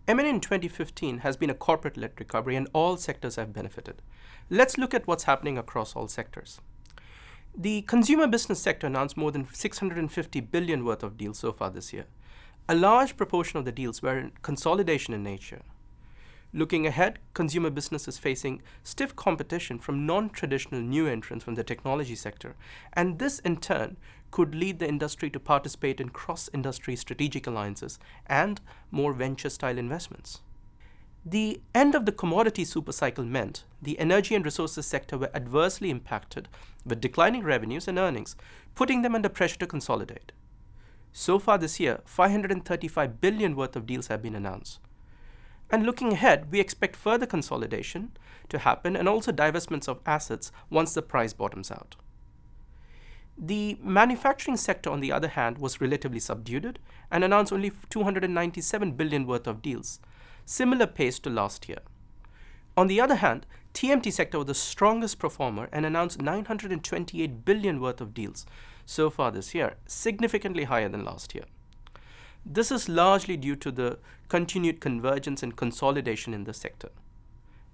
M&A in 2015 has been a corporate-led recovery and all sectors have benefited. Let's look at what's happening across all sectors. The consumer business sector announced more than 650 billion worth of deals so far this year. A large proportion of the deals were consolidation in nature. Looking ahead, consumer business is facing stiff competition from non-traditional new entrants from the technology sector, and this in turn could lead the industry to participate in cross-industry strategic alliances and more venture-style investments. The end of the commodity supercycle meant the energy and resources sector were adversely impacted with declining revenues and earnings, putting them under pressure to consolidate. So far this year, 535 billion worth of deals have been announced. And looking ahead, we expect further consolidation to happen and also divestments of assets once the price bottoms out. The manufacturing sector, on the other hand, was relatively subdued and announced only 297 billion worth of deals, similar pace to last year. On the other hand, TMT sector was the strongest performer and announced 928 billion worth of deals so far this year, significantly higher than last year. This is largely due to the continued convergence and consolidation in the sector.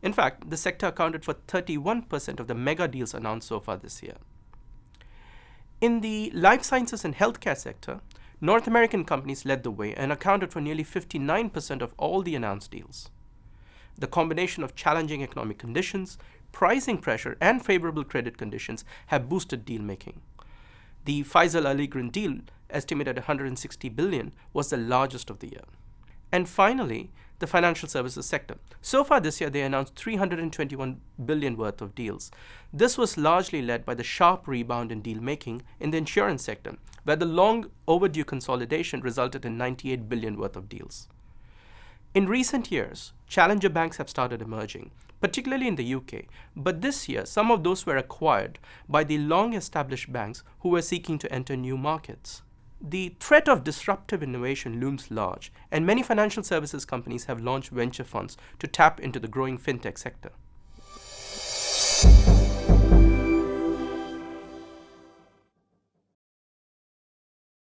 In fact, the sector accounted for 31% of the mega deals announced so far this year. In the life sciences and healthcare sector, North American companies led the way and accounted for nearly 59% of all the announced deals. The combination of challenging economic conditions, pricing pressure, and favorable credit conditions have boosted deal making. The Pfizer-Allegren deal, estimated at $160 billion, was the largest of the year. And finally, the financial services sector. So far this year, they announced 321 billion worth of deals. This was largely led by the sharp rebound in deal making in the insurance sector, where the long overdue consolidation resulted in 98 billion worth of deals. In recent years, challenger banks have started emerging, particularly in the UK, but this year some of those were acquired by the long-established banks who were seeking to enter new markets. The threat of disruptive innovation looms large, and many financial services companies have launched venture funds to tap into the growing fintech sector.